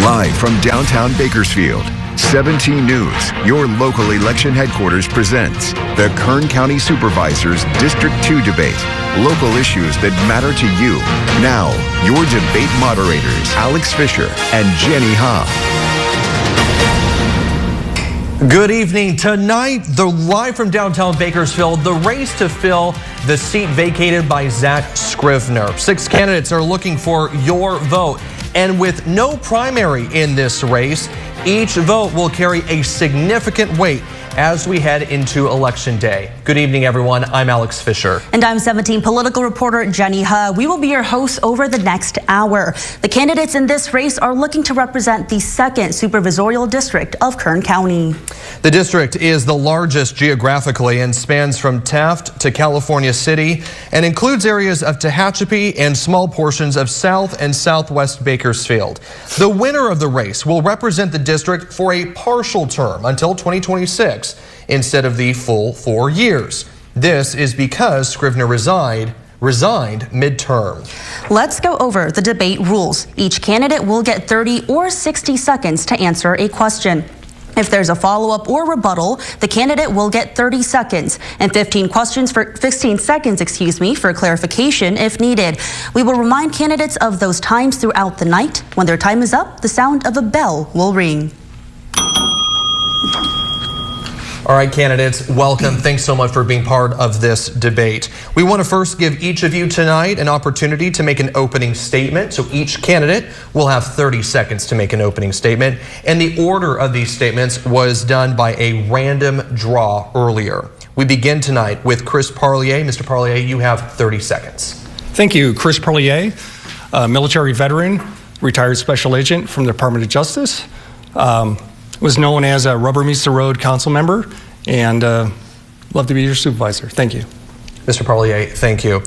Live from downtown Bakersfield, 17 News, your local election headquarters presents the Kern County Supervisors District 2 debate. Local issues that matter to you. Now, your debate moderators, Alex Fisher and Jenny Ha. Good evening. Tonight, live from downtown Bakersfield, the race to fill the seat vacated by Zach Scrivener. 6 candidates are looking for your vote. And with no primary in this race, each vote will carry a significant weight as we head into Election Day. Good evening, everyone. I'm Alex Fisher. And I'm 17 political reporter Jenny Ha. We will be your hosts over the next hour. The candidates in this race are looking to represent the 2nd supervisorial district of Kern County. The district is the largest geographically and spans from Taft to California City and includes areas of Tehachapi and small portions of South and Southwest Bakersfield. The winner of the race will represent the district for a partial term until 2026 instead of the full 4 years. This is because Scrivener resigned midterm. Let's go over the debate rules. Each candidate will get 30 or 60 seconds to answer a question. If there's a follow-up or rebuttal, the candidate will get 30 seconds and 15 seconds for clarification if needed. We will remind candidates of those times throughout the night. When their time is up, the sound of a bell will ring. All right, candidates, welcome. Thanks so much for being part of this debate. We want to first give each of you tonight an opportunity to make an opening statement. So each candidate will have 30 seconds to make an opening statement. And the order of these statements was done by a random draw earlier. We begin tonight with Chris Parlier. Mr. Parlier, you have 30 seconds. Thank you. Chris Parlier, military veteran, retired special agent from the Department of Justice. Was known as a Rubber Meets the Road council member, and love to be your supervisor. Thank you. Mr. Parlier, thank you.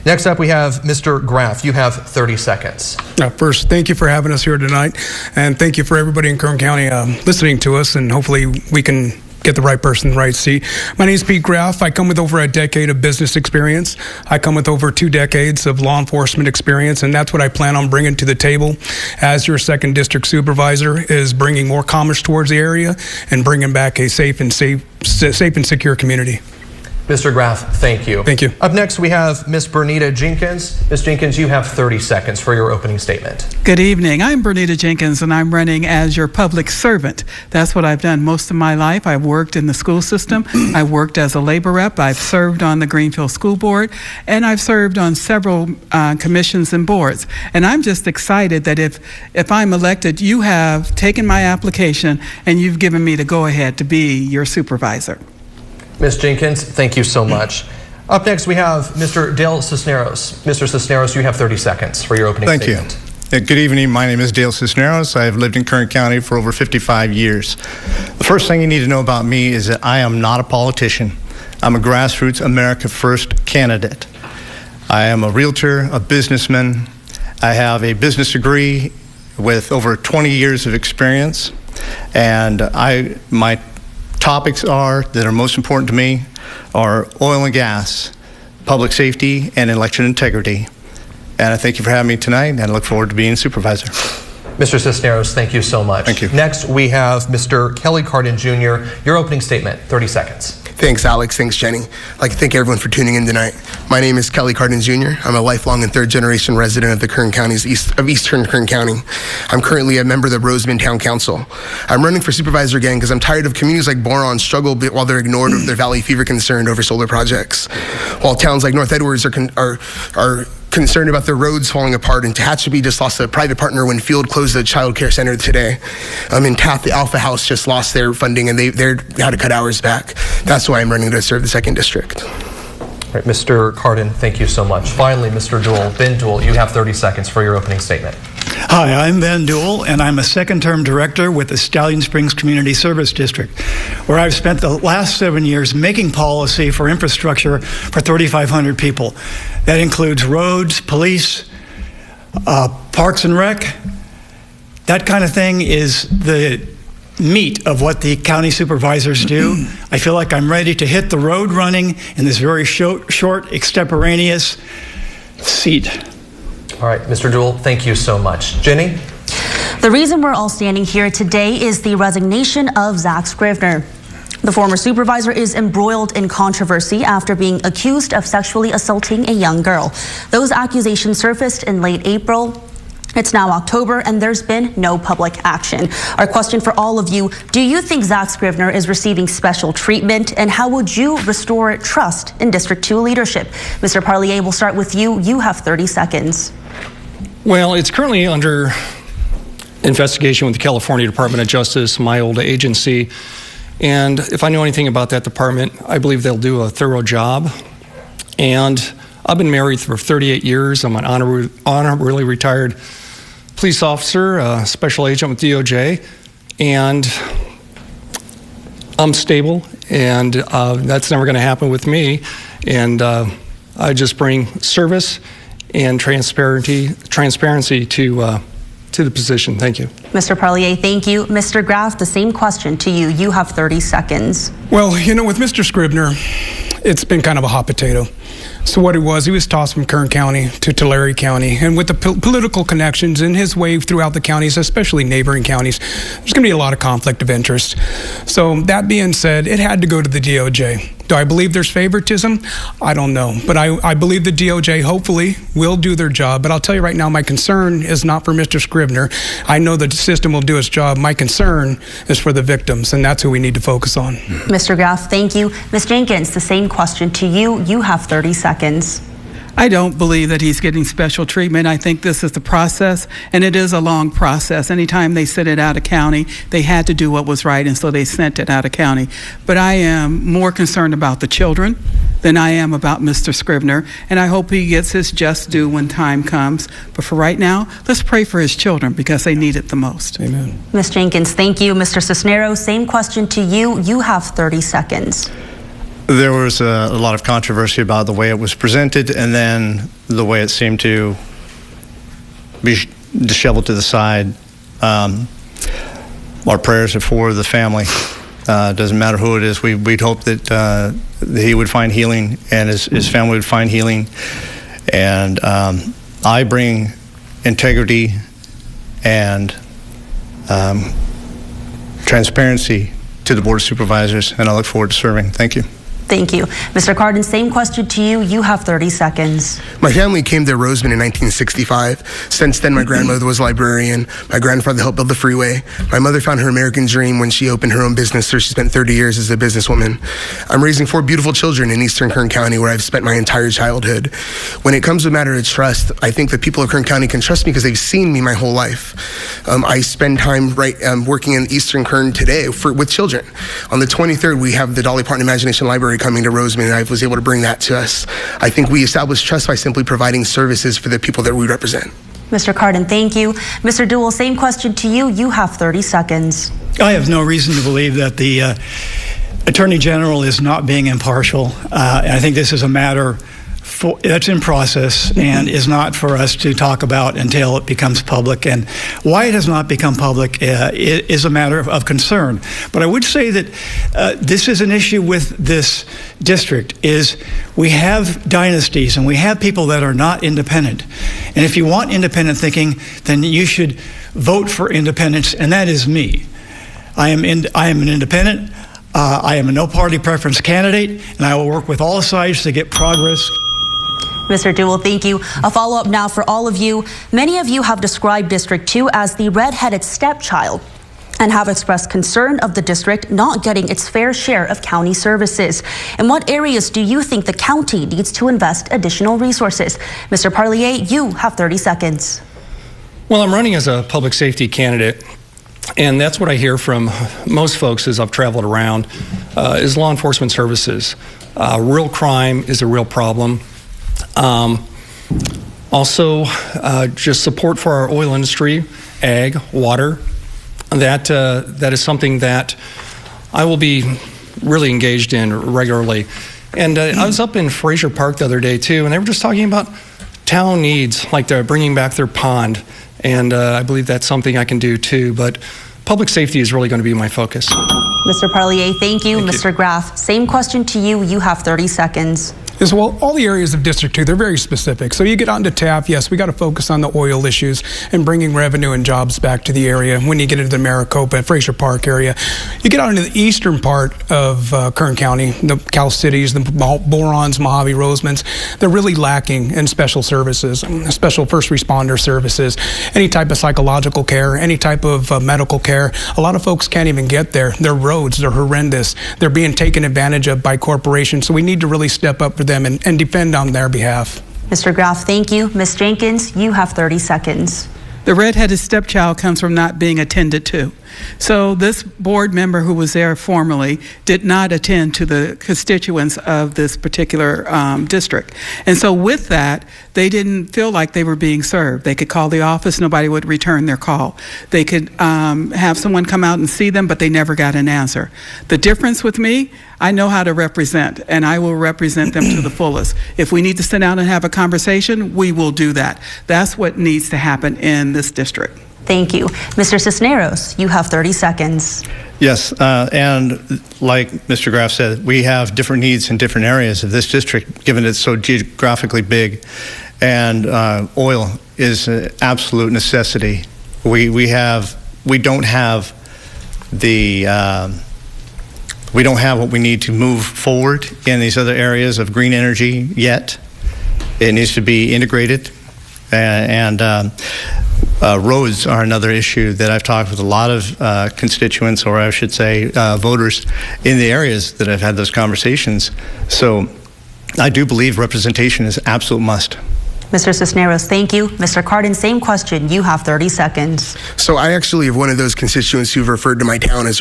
Next up, we have Mr. Graff. You have 30 seconds. First, thank you for having us here tonight, and thank you for everybody in Kern County listening to us, and hopefully we can get the right person in the right seat. My name is Pete Graff. I come with over a decade of business experience. I come with over 2 decades of law enforcement experience, and that's what I plan on bringing to the table as your 2nd district supervisor, is bringing more commerce towards the area and bringing back a safe and secure community. Mr. Graff, thank you. Thank you. Up next, we have Ms. Bernita Jenkins. Ms. Jenkins, you have 30 seconds for your opening statement. Good evening. I'm Bernita Jenkins, and I'm running as your public servant. That's what I've done most of my life. I've worked in the school system. I've worked as a labor rep. I've served on the Greenfield School Board, and I've served on several commissions and boards. And I'm just excited that if I'm elected, you have taken my application and you've given me the go-ahead to be your supervisor. Ms. Jenkins, thank you so much. Up next, we have Mr. Dale Cisneros. Mr. Cisneros, you have 30 seconds for your opening statement. Thank you. Good evening. My name is Dale Cisneros. I have lived in Kern County for over 55 years. The first thing you need to know about me is that I am not a politician. I'm a grassroots America First candidate. I am a realtor, a businessman. I have a business degree with over 20 years of experience, and my topics that are most important to me are oil and gas, public safety, and election integrity. And I thank you for having me tonight, and I look forward to being supervisor. Mr. Cisneros, thank you so much. Thank you. Next, we have Mr. Kelly Cardin Jr. Your opening statement, 30 seconds. Thanks, Alex. Thanks, Jenny. I'd like to thank everyone for tuning in tonight. My name is Kelly Cardin Jr. I'm a lifelong and 3rd-generation resident of the Kern County's Eastern Kern County. I'm currently a member of the Roseman Town Council. I'm running for supervisor again because I'm tired of communities like Boron struggle while they're ignored of their valley fever concerned over solar projects, while towns like North Edwards are concerned about their roads falling apart, and Tehachapi just lost a private partner when Field closed the child care center today. In Taft, the Alpha House just lost their funding, and they had to cut hours back. That's why I'm running to serve the 2nd district. All right, Mr. Cardin, thank you so much. Finally, Mr. Duell. Ben Duell, you have 30 seconds for your opening statement. Hi, I'm Ben Duell, and I'm a 2nd-term director with the Stallion Springs Community Service District, where I've spent the last 7 years making policy for infrastructure for 3,500 people. That includes roads, police, parks and rec. That kind of thing is the meat of what the county supervisors do. I feel like I'm ready to hit the road running in this very short extemporaneous seat. All right, Mr. Duell, thank you so much. Jenny? The reason we're all standing here today is the resignation of Zach Scrivener. The former supervisor is embroiled in controversy after being accused of sexually assaulting a young girl. Those accusations surfaced in late April. It's now October and there's been no public action. Our question for all of you, do you think Zach Scrivener is receiving special treatment, and how would you restore trust in District 2 leadership? Mr. Parlier, we'll start with you. You have 30 seconds. Well, it's currently under investigation with the California Department of Justice, my old agency. And if I know anything about that department, I believe they'll do a thorough job. And I've been married for 38 years. I'm an honorably retired police officer, special agent with DOJ. And I'm stable, and that's never going to happen with me. And I just bring service and transparency to the position. Thank you. Mr. Parlier, thank you. Mr. Graff, the same question to you. You have 30 seconds. Well, you know, with Mr. Scrivener, it's been kind of a hot potato. So what he was tossed from Kern County to Tulare County. And with the political connections in his way throughout the counties, especially neighboring counties, there's going to be a lot of conflict of interest. So that being said, it had to go to the DOJ. Do I believe there's favoritism? I don't know. But I believe the DOJ hopefully will do their job. But I'll tell you right now, my concern is not for Mr. Scrivener. I know the system will do its job. My concern is for the victims, and that's who we need to focus on. Mr. Graff, thank you. Ms. Jenkins, the same question to you. You have 30 seconds. I don't believe that he's getting special treatment. I think this is the process, and it is a long process. Anytime they sent it out of county, they had to do what was right, and so they sent it out of county. But I am more concerned about the children than I am about Mr. Scrivener, and I hope he gets his just due when time comes. But for right now, let's pray for his children because they need it the most. Amen. Ms. Jenkins, thank you. Mr. Cisneros, same question to you. You have 30 seconds. There was a lot of controversy about the way it was presented, and then the way it seemed to be disheveled to the side. Our prayers are for the family. Doesn't matter who it is. We'd hope that he would find healing and his family would find healing. And I bring integrity and transparency to the Board of Supervisors, and I look forward to serving. Thank you. Thank you. Mr. Cardin, same question to you. You have 30 seconds. My family came to Roseman in 1965. Since then, my grandmother was a librarian. My grandfather helped build the freeway. My mother found her American dream when she opened her own business, so she spent 30 years as a businesswoman. I'm raising 4 beautiful children in eastern Kern County, where I've spent my entire childhood. When it comes to a matter of trust, I think the people of Kern County can trust me because they've seen me my whole life. I spend time working in eastern Kern today with children. On the 23rd, we have the Dolly Parton Imagination Library coming to Roseman, and I was able to bring that to us. I think we establish trust by simply providing services for the people that we represent. Mr. Cardin, thank you. Mr. Duell, same question to you. You have 30 seconds. I have no reason to believe that the Attorney General is not being impartial. And I think this is a matter that's in process and is not for us to talk about until it becomes public. And why it has not become public is a matter of concern. But I would say that this is an issue with this district, is we have dynasties and we have people that are not independent. And if you want independent thinking, then you should vote for independence, and that is me. I am an independent. I am a no-party preference candidate, and I will work with all sides to get progress. Mr. Duell, thank you. A follow-up now for all of you. Many of you have described District 2 as the red-headed stepchild and have expressed concern of the district not getting its fair share of county services. In what areas do you think the county needs to invest additional resources? Mr. Parlier, you have 30 seconds. Well, I'm running as a public safety candidate, and that's what I hear from most folks as I've traveled around, is law enforcement services. Real crime is a real problem. Also, just support for our oil industry, ag, water. That is something that I will be really engaged in regularly. And I was up in Fraser Park the other day too, and they were just talking about town needs, like they're bringing back their pond. And I believe that's something I can do too. But public safety is really going to be my focus. Mr. Parlier, thank you. Mr. Graff, same question to you. You have 30 seconds. Yes, well, all the areas of District 2, they're very specific. So you get onto Taft, yes, we got to focus on the oil issues and bringing revenue and jobs back to the area. When you get into the Maricopa, Fraser Park area, you get out into the eastern part of Kern County, the Cal Cities, the Borons, Mojave, Rosemans, they're really lacking in special services, special first responder services, any type of psychological care, any type of medical care. A lot of folks can't even get there. Their roads, they're horrendous. They're being taken advantage of by corporations. So we need to really step up for them and defend on their behalf. Mr. Graff, thank you. Ms. Jenkins, you have 30 seconds. The redheaded stepchild comes from not being attended to. So this board member who was there formerly did not attend to the constituents of this particular district. And so with that, they didn't feel like they were being served. They could call the office, nobody would return their call. They could have someone come out and see them, but they never got an answer. The difference with me, I know how to represent, and I will represent them to the fullest. If we need to sit down and have a conversation, we will do that. That's what needs to happen in this district. Thank you. Mr. Cisneros, you have 30 seconds. Yes, and like Mr. Graff said, we have different needs in different areas of this district, given it's so geographically big, and oil is an absolute necessity. We don't have what we need to move forward in these other areas of green energy yet. It needs to be integrated, and roads are another issue that I've talked with a lot of constituents, or I should say voters in the areas that I've had those conversations. So I do believe representation is an absolute must. Mr. Cisneros, thank you. Mr. Cardin, same question. You have 30 seconds. So I actually have one of those constituents who've referred to my town as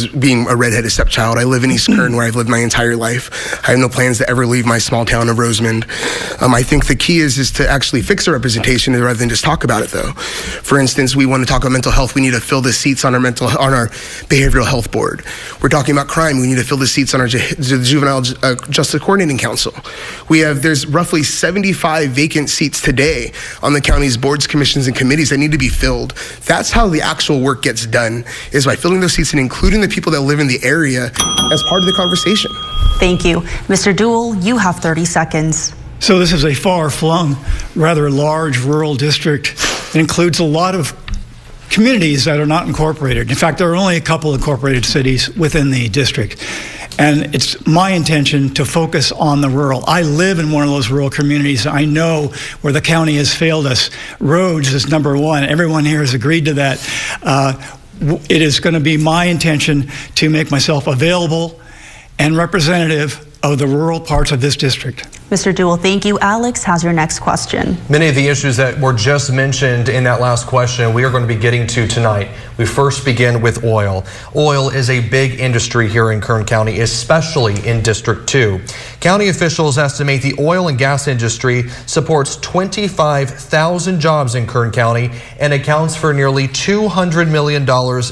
being a redheaded stepchild. I live in East Kern, where I've lived my entire life. I have no plans to ever leave my small town of Rosemond. I think the key is to actually fix the representation rather than just talk about it, though. For instance, we want to talk about mental health. We need to fill the seats on our behavioral health board. We're talking about crime. We need to fill the seats on our juvenile justice coordinating council. There's roughly 75 vacant seats today on the county's boards, commissions, and committees that need to be filled. That's how the actual work gets done, is by filling those seats and including the people that live in the area as part of the conversation. Thank you. Mr. Duell, you have 30 seconds. So this is a far-flung, rather large rural district. It includes a lot of communities that are not incorporated. In fact, there are only a couple incorporated cities within the district. And it's my intention to focus on the rural. I live in one of those rural communities. I know where the county has failed us. Roads is number one. Everyone here has agreed to that. It is going to be my intention to make myself available and representative of the rural parts of this district. Mr. Duell, thank you. Alex has your next question. Many of the issues that were just mentioned in that last question we are going to be getting to tonight. We first begin with oil. Oil is a big industry here in Kern County, especially in District 2. County officials estimate the oil and gas industry supports 25,000 jobs in Kern County and accounts for nearly $200 million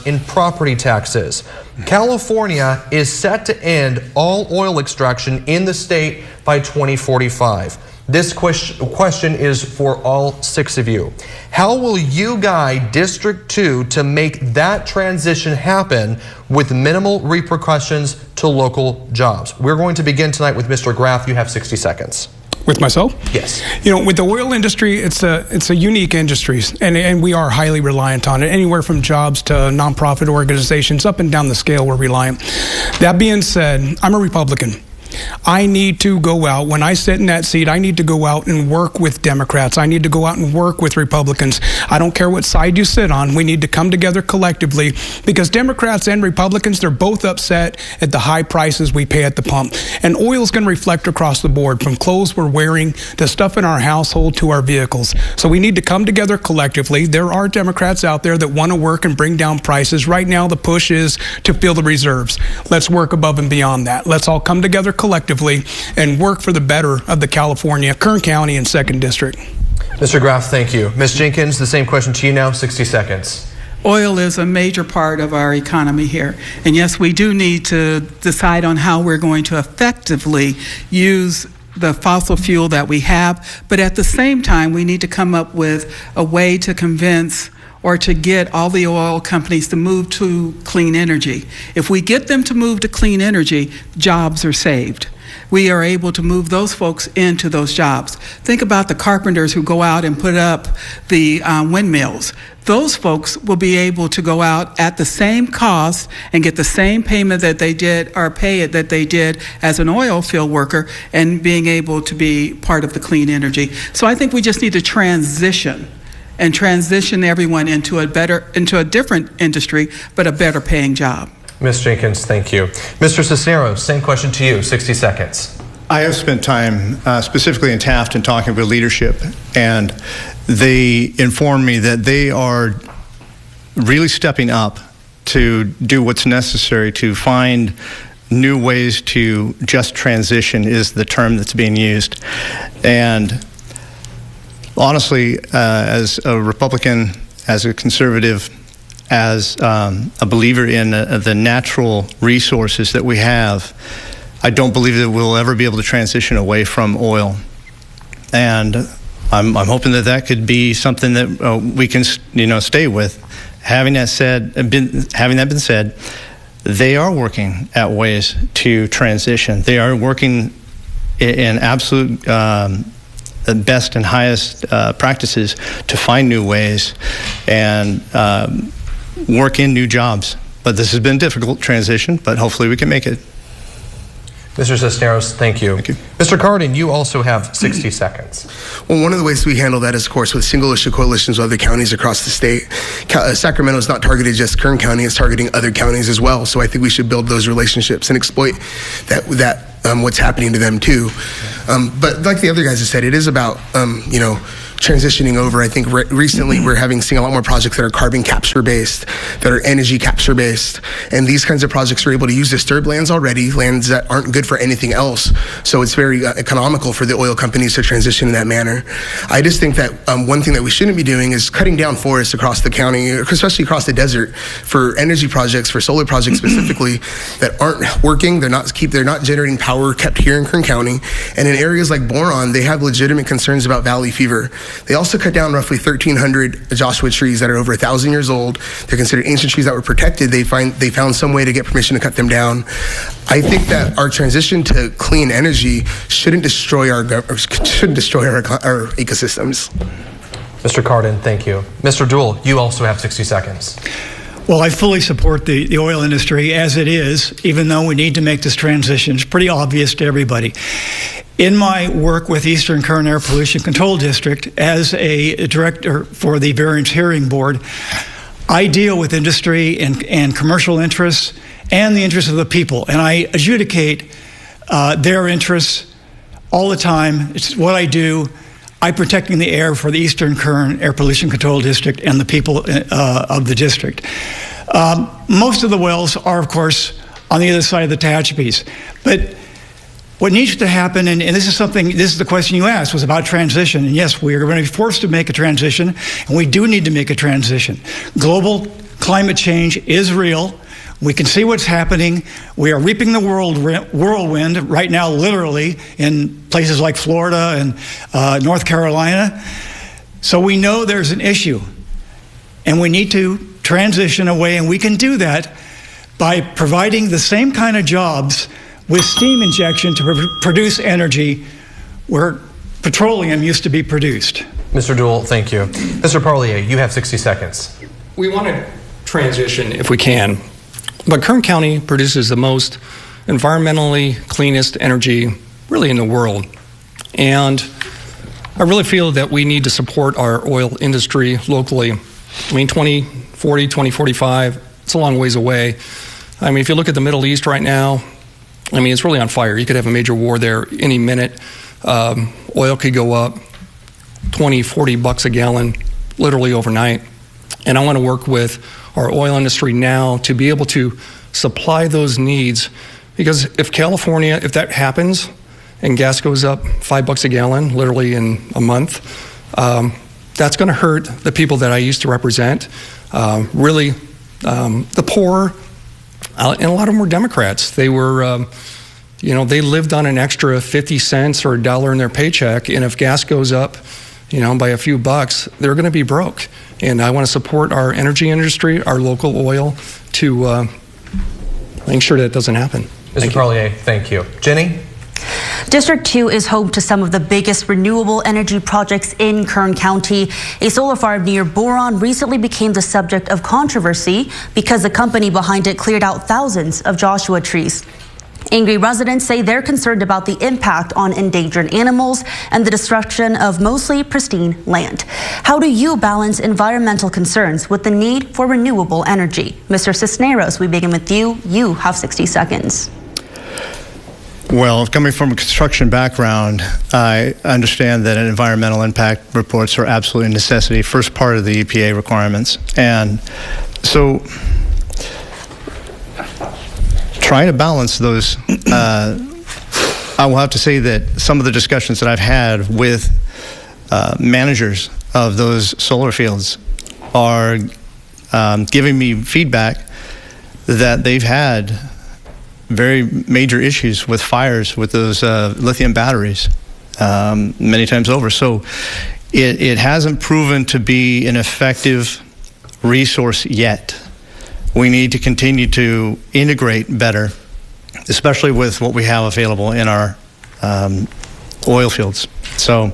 in property taxes. California is set to end all oil extraction in the state by 2045. This question is for all 6 of you. How will you guide District 2 to make that transition happen with minimal repercussions to local jobs? We're going to begin tonight with Mr. Graff. You have 60 seconds. With myself? Yes. You know, with the oil industry, it's a unique industry, and we are highly reliant on it. Anywhere from jobs to nonprofit organizations, up and down the scale, we're reliant. That being said, I'm a Republican. I need to go out, when I sit in that seat, I need to go out and work with Democrats. I need to go out and work with Republicans. I don't care what side you sit on. We need to come together collectively, because Democrats and Republicans, they're both upset at the high prices we pay at the pump. And oil is going to reflect across the board, from clothes we're wearing to stuff in our household to our vehicles. So we need to come together collectively. There are Democrats out there that want to work and bring down prices. Right now, the push is to fill the reserves. Let's work above and beyond that. Let's all come together collectively and work for the better of the California, Kern County, and 2nd District. Mr. Graff, thank you. Ms. Jenkins, the same question to you now, 60 seconds. Oil is a major part of our economy here. And yes, we do need to decide on how we're going to effectively use the fossil fuel that we have. But at the same time, we need to come up with a way to convince or to get all the oil companies to move to clean energy. If we get them to move to clean energy, jobs are saved. we are able to move those folks into those jobs. Think about the carpenters who go out and put up the windmills. Those folks will be able to go out at the same cost and get the same payment that they did, or pay it that they did as an oil field worker, and being able to be part of the clean energy. So I think we just need to transition everyone into a different industry, but a better paying job. Ms. Jenkins, thank you. Mr. Cisneros, same question to you, 60 seconds. I have spent time specifically in Taft and talking with leadership, and they informed me that they are really stepping up to do what's necessary to find new ways to just transition, is the term that's being used. And honestly, as a Republican, as a conservative, as a believer in the natural resources that we have, I don't believe that we'll ever be able to transition away from oil. And I'm hoping that that could be something that we can, stay with. Having that been said, they are working at ways to transition. They are working in absolute best and highest practices to find new ways and work in new jobs. But this has been a difficult transition, but hopefully we can make it. Mr. Cisneros, thank you. Thank you. Mr. Cardin, you also have 60 seconds. Well, one of the ways we handle that is, of course, with single issue coalitions with other counties across the state. Sacramento is not targeted just Kern County, it's targeting other counties as well. So I think we should build those relationships and exploit that what's happening to them too. But like the other guys have said, it is about, transitioning over. I think recently we're seeing a lot more projects that are carbon capture based, that are energy capture based, and these kinds of projects are able to use disturbed lands already, lands that aren't good for anything else. So it's very economical for the oil companies to transition in that manner. I just think that one thing that we shouldn't be doing is cutting down forests across the county, especially across the desert, for energy projects, for solar projects specifically, that aren't working. They're not generating power kept here in Kern County. And in areas like Boron, they have legitimate concerns about valley fever. They also cut down roughly 1,300 Joshua trees that are over 1,000 years old. They're considered ancient trees that were protected. They found some way to get permission to cut them down. I think that our transition to clean energy shouldn't destroy our ecosystems. Mr. Cardin, thank you. Mr. Duell, you also have 60 seconds. Well, I fully support the oil industry as it is, even though we need to make this transition. It's pretty obvious to everybody. In my work with Eastern Kern Air Pollution Control District as a director for the Variance Hearing Board, I deal with industry and commercial interests and the interests of the people, and I adjudicate their interests all the time. It's what I do. I'm protecting the air for the Eastern Kern Air Pollution Control District and the people of the district. Most of the wells are, of course, on the other side of the Tehachapi's. But what needs to happen, and this is the question you asked, was about transition. And yes, we are going to be forced to make a transition, and we do need to make a transition. Global climate change is real. We can see what's happening. We are reaping the whirlwind right now, literally, in places like Florida and North Carolina. So we know there's an issue, and we need to transition away, and we can do that by providing the same kind of jobs with steam injection to produce energy where petroleum used to be produced. Mr. Duell, thank you. Mr. Parlier, you have 60 seconds. We want to transition if we can, but Kern County produces the most environmentally cleanest energy really in the world. And I really feel that we need to support our oil industry locally. I mean, 2040, 2045, it's a long ways away. I mean, if you look at the Middle East right now, I mean, it's really on fire. You could have a major war there any minute. Oil could go up $20-40 a gallon literally overnight. And I want to work with our oil industry now to be able to supply those needs, because if California, if that happens and gas goes up $5 a gallon literally in a month, that's going to hurt the people that I used to represent. Really, the poor. And a lot of them were Democrats. They were, they lived on an extra 50 cents or $1 in their paycheck. And if gas goes up, by a few bucks, they're going to be broke. And I want to support our energy industry, our local oil, to make sure that doesn't happen. Mr. Parlier, thank you. Jenny? District 2 is home to some of the biggest renewable energy projects in Kern County. A solar farm near Boron recently became the subject of controversy because the company behind it cleared out thousands of Joshua trees. Angry residents say they're concerned about the impact on endangered animals and the destruction of mostly pristine land. How do you balance environmental concerns with the need for renewable energy? Mr. Cisneros, we begin with you. You have 60 seconds. Well, coming from a construction background, I understand that environmental impact reports are absolutely a necessity, first part of the EPA requirements. And so trying to balance those, I will have to say that some of the discussions that I've had with managers of those solar fields are giving me feedback that they've had very major issues with fires with those lithium batteries many times over. So it hasn't proven to be an effective resource yet. We need to continue to integrate better, especially with what we have available in our oil fields. So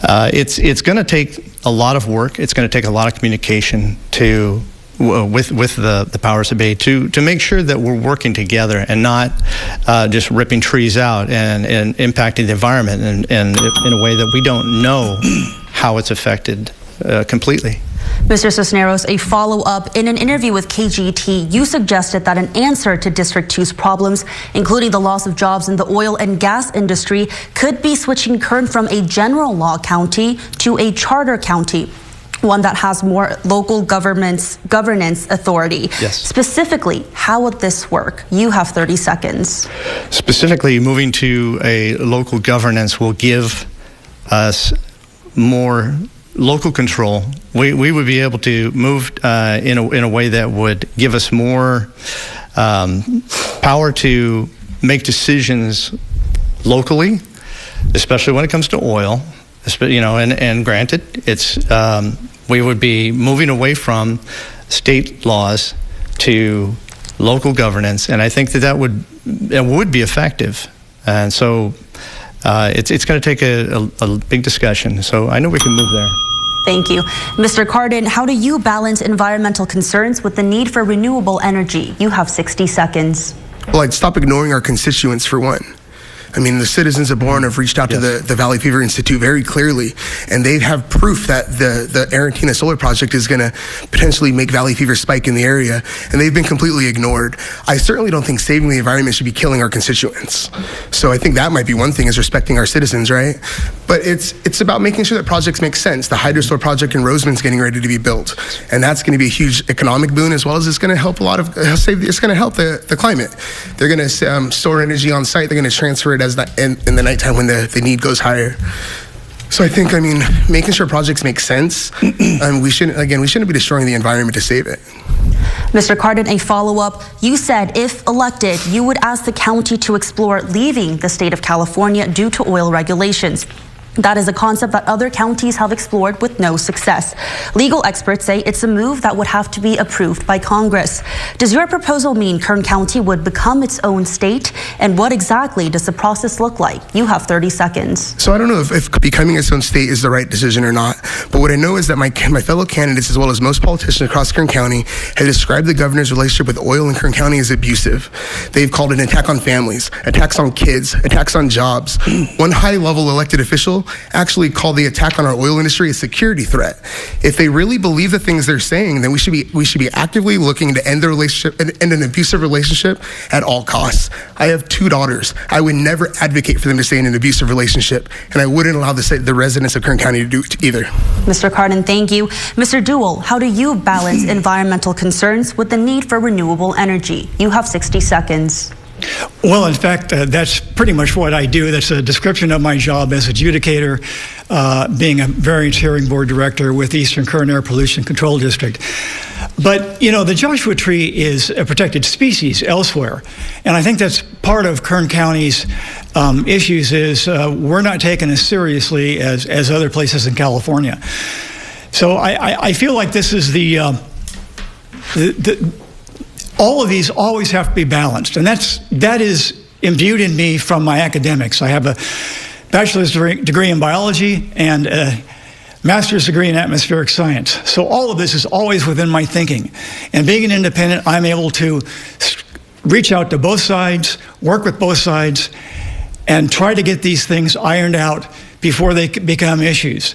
it's going to take a lot of work. It's going to take a lot of communication to with the powers that be to make sure that we're working together and not just ripping trees out and impacting the environment and in a way that we don't know how it's affected completely. Mr. Cisneros, a follow-up. In an interview with KGET, you suggested that an answer to District 2's problems, including the loss of jobs in the oil and gas industry, could be switching Kern from a general law county to a charter county, one that has more local governance authority. Yes. Specifically, how would this work? You have 30 seconds. Specifically, moving to a local governance will give us more local control. We would be able to move in a way that would give us more power to make decisions locally, especially when it comes to oil. You know, and granted, it's we would be moving away from state laws to local governance, and I think that would be effective. And so it's going to take a big discussion. So I know we can move there. Thank you. Mr. Cardin, how do you balance environmental concerns with the need for renewable energy? You have 60 seconds. Well, I'd stop ignoring our constituents for one. I mean, the citizens of Boron have reached out to the Valley Fever Institute very clearly, and they have proof that the Arantina Solar Project is going to potentially make Valley Fever spike in the area, and they've been completely ignored. I certainly don't think saving the environment should be killing our constituents. So I think that might be one thing, is respecting our citizens, right? But it's about making sure that projects make sense. The Hydro Solar Project in Roseman's getting ready to be built, and that's going to be a huge economic boon, as well as it's going to help a lot of it's going to help the climate. They're going to store energy on site. They're going to transfer it as in the nighttime when the need goes higher. So I think, making sure projects make sense, and we shouldn't be destroying the environment to save it. Mr. Cardin, a follow-up. You said if elected, you would ask the county to explore leaving the state of California due to oil regulations. That is a concept that other counties have explored with no success. Legal experts say it's a move that would have to be approved by Congress. Does your proposal mean Kern County would become its own state? And what exactly does the process look like? You have 30 seconds. So I don't know if becoming its own state is the right decision or not, but what I know is that my fellow candidates, as well as most politicians across Kern County, have described the governor's relationship with oil in Kern County as abusive. They've called it an attack on families, attacks on kids, attacks on jobs. One high-level elected official actually called the attack on our oil industry a security threat. If they really believe the things they're saying, then we should be actively looking to end the relationship and end an abusive relationship at all costs. I have 2 daughters. I would never advocate for them to stay in an abusive relationship, and I wouldn't allow the residents of Kern County to do it either. Mr. Cardin, thank you. Mr. Duell, how do you balance environmental concerns with the need for renewable energy? You have 60 seconds. Well, in fact, that's pretty much what I do. That's a description of my job as adjudicator, being a variance hearing board director with Eastern Kern Air Pollution Control District. But, you know, the Joshua tree is a protected species elsewhere. And I think that's part of Kern County's issues is we're not taken as seriously as other places in California. So I feel like this is all of these always have to be balanced, and that is imbued in me from my academics. I have a bachelor's degree in biology and a master's degree in atmospheric science. So all of this is always within my thinking. And being an independent, I'm able to reach out to both sides, work with both sides, and try to get these things ironed out before they become issues.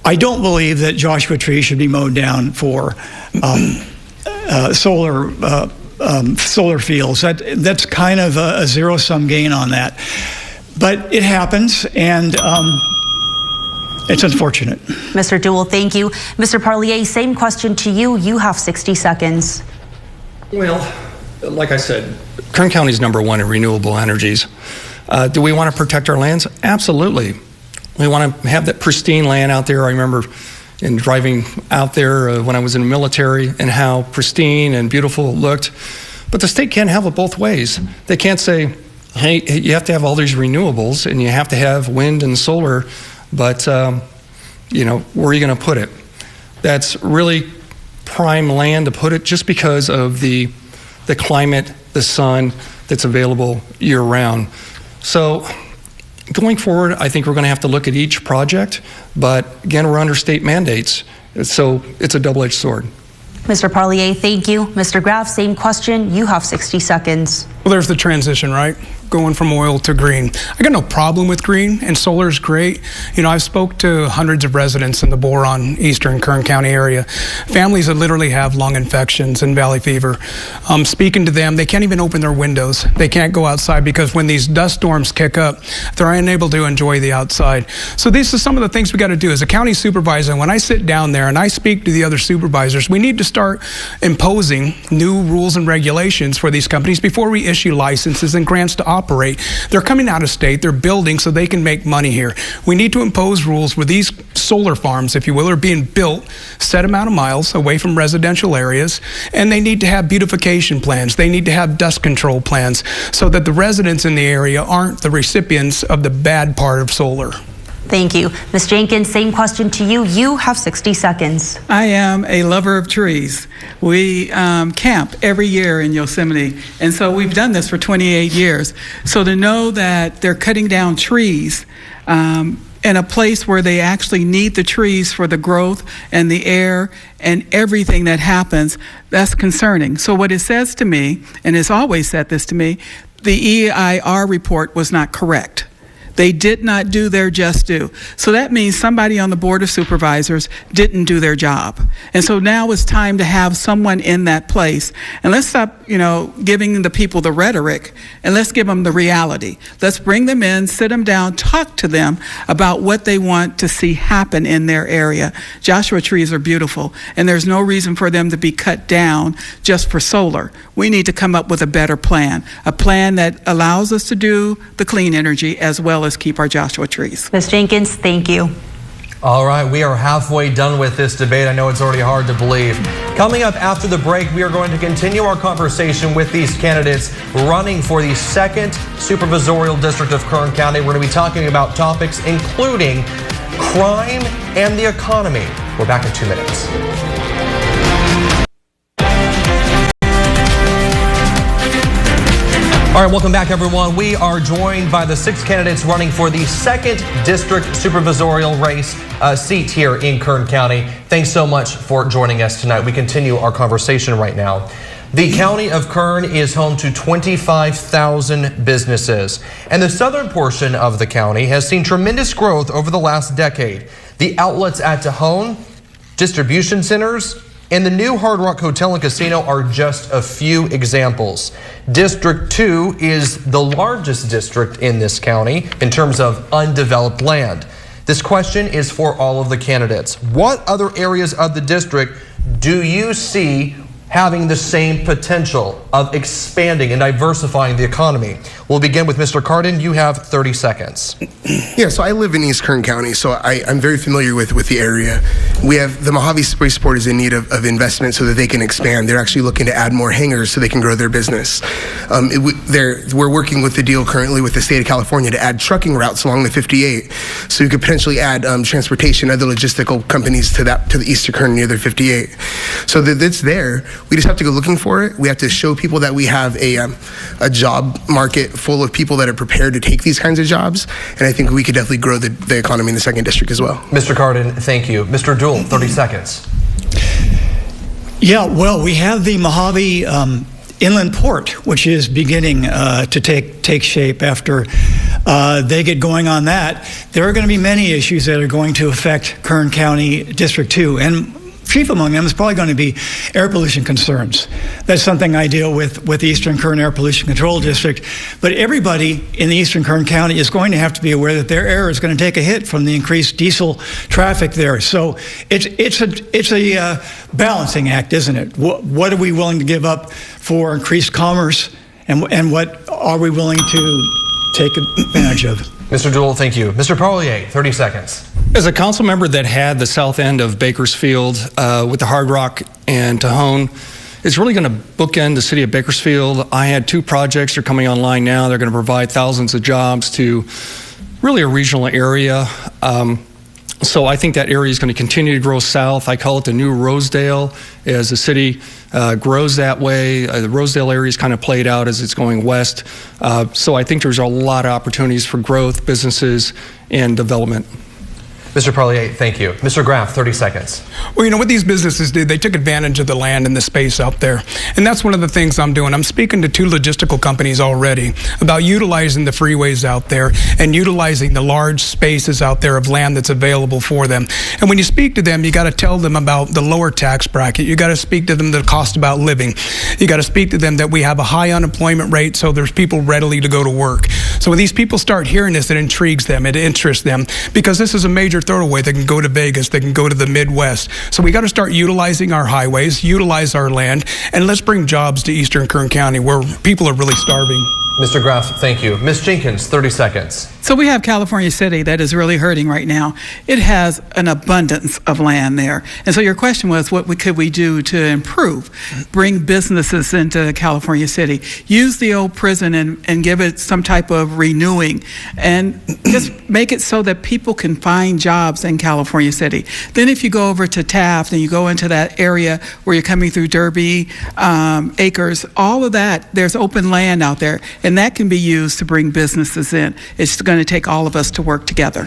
I don't believe that Joshua Tree should be mowed down for solar fields. That's kind of a zero-sum gain on that. But it happens, and it's unfortunate. Mr. Duell, thank you. Mr. Parlier, same question to you. You have 60 seconds. Well, like I said, Kern County is #1 in renewable energies. Do we want to protect our lands? Absolutely. We want to have that pristine land out there. I remember in driving out there when I was in the military and how pristine and beautiful it looked. But the state can't have it both ways. They can't say, hey, you have to have all these renewables and you have to have wind and solar, but you know, where are you going to put it? That's really prime land to put it just because of the climate, the sun that's available year-round. So going forward, I think we're going to have to look at each project, but again, we're under state mandates, so it's a double-edged sword. Mr. Parlier, thank you. Mr. Graff, same question. You have 60 seconds. Well, there's the transition, right? Going from oil to green. I got no problem with green, and solar is great. You know, I've spoke to hundreds of residents in the Boron, eastern Kern County area. Families that literally have lung infections and valley fever. Speaking to them, they can't even open their windows. They can't go outside because when these dust storms kick up, they're unable to enjoy the outside. So these are some of the things we got to do. As a county supervisor, when I sit down there and I speak to the other supervisors, we need to start imposing new rules and regulations for these companies before we issue licenses and grants to operate. They're coming out of state, they're building so they can make money here. We need to impose rules where these solar farms, if you will, are being built set amount of miles away from residential areas, and they need to have beautification plans. They need to have dust control plans so that the residents in the area aren't the recipients of the bad part of solar. Thank you. Ms. Jenkins, same question to you. You have 60 seconds. I am a lover of trees. We camp every year in Yosemite, and so we've done this for 28 years. So to know that they're cutting down trees in a place where they actually need the trees for the growth and the air and everything that happens, that's concerning. So what it says to me, and it's always said this to me, the EIR report was not correct. They did not do their just due. So that means somebody on the Board of Supervisors didn't do their job. And so now it's time to have someone in that place. And let's stop, giving the people the rhetoric, and let's give them the reality. Let's bring them in, sit them down, talk to them about what they want to see happen in their area. Joshua trees are beautiful, and there's no reason for them to be cut down just for solar. We need to come up with a better plan, a plan that allows us to do the clean energy as well as keep our Joshua trees. Ms. Jenkins, thank you. All right, we are halfway done with this debate. I know it's already hard to believe. Coming up after the break, we are going to continue our conversation with these candidates running for the 2nd Supervisorial District of Kern County. We're going to be talking about topics including crime and the economy. We're back in 2 minutes. All right, welcome back, everyone. We are joined by the 6 candidates running for the 2nd District Supervisorial race seat here in Kern County. Thanks so much for joining us tonight. We continue our conversation right now. The county of Kern is home to 25,000 businesses, and the southern portion of the county has seen tremendous growth over the last decade. The outlets at Tejon, distribution centers, and the new Hard Rock Hotel and Casino are just a few examples. District 2 is the largest district in this county in terms of undeveloped land. This question is for all of the candidates. What other areas of the district do you see having the same potential of expanding and diversifying the economy? We'll begin with Mr. Cardin. You have 30 seconds. Yeah, so I live in East Kern County, so I'm very familiar with the area. We have the Mojave Spaceport is in need of investment so that they can expand. They're actually looking to add more hangars so they can grow their business. We're working with the deal currently with the state of California to add trucking routes along the 58, so you could potentially add transportation, other logistical companies to the east of Kern near the 58. So that it's there. We just have to go looking for it. We have to show people that we have a job market full of people that are prepared to take these kinds of jobs. And I think we could definitely grow the economy in the 2nd District as well. Mr. Cardin, thank you. Mr. Dool, 30 seconds. Yeah, well, we have the Mojave Inland Port, which is beginning to take shape after they get going on that. There are going to be many issues that are going to affect Kern County District 2, and chief among them is probably going to be air pollution concerns. That's something I deal with the Eastern Kern Air Pollution Control District. But everybody in the Eastern Kern County is going to have to be aware that their air is going to take a hit from the increased diesel traffic there. So it's a balancing act, isn't it? What are we willing to give up for increased commerce, and what are we willing to take advantage of? Mr. Dool, thank you. Mr. Parlier, 30 seconds. As a council member that had the south end of Bakersfield with the Hard Rock and Tejon, it's really going to bookend the city of Bakersfield. I had 2 projects that are coming online now. They're going to provide thousands of jobs to really a regional area. So I think that area is going to continue to grow south. I call it the new Rosedale. As the city grows that way, the Rosedale area is kind of played out as it's going west. So I think there's a lot of opportunities for growth, businesses, and development. Mr. Parlier, thank you. Mr. Graff, 30 seconds. Well, you know what these businesses did? They took advantage of the land and the space out there. And that's one of the things I'm doing. I'm speaking to 2 logistical companies already about utilizing the freeways out there and utilizing the large spaces out there of land that's available for them. And when you speak to them, you got to tell them about the lower tax bracket. You got to speak to them the cost about living. You got to speak to them that we have a high unemployment rate, so there's people readily to go to work. So when these people start hearing this, it intrigues them, it interests them, because this is a major thoroughway. They can go to Vegas, they can go to the Midwest. So we got to start utilizing our highways, utilize our land, and let's bring jobs to Eastern Kern County where people are really starving. Mr. Graff, thank you. Ms. Jenkins, 30 seconds. So we have California City that is really hurting right now. It has an abundance of land there. And so your question was, what could we do to improve? Bring businesses into California City. Use the old prison and give it some type of renewing. And just make it so that people can find jobs in California City. Then if you go over to Taft and you go into that area where you're coming through Derby, Acres, all of that, there's open land out there. And that can be used to bring businesses in. It's going to take all of us to work together.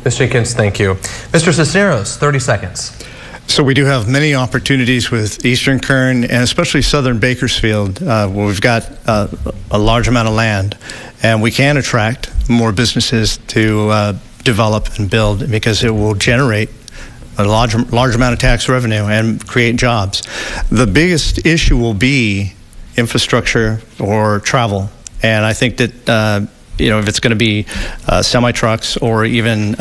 Ms. Jenkins, thank you. Mr. Cisneros, 30 seconds. So we do have many opportunities with Eastern Kern and especially southern Bakersfield, where we've got a large amount of land, and we can attract more businesses to develop and build, because it will generate a large amount of tax revenue and create jobs. The biggest issue will be infrastructure or travel, and I think that if it's going to be semi-trucks or even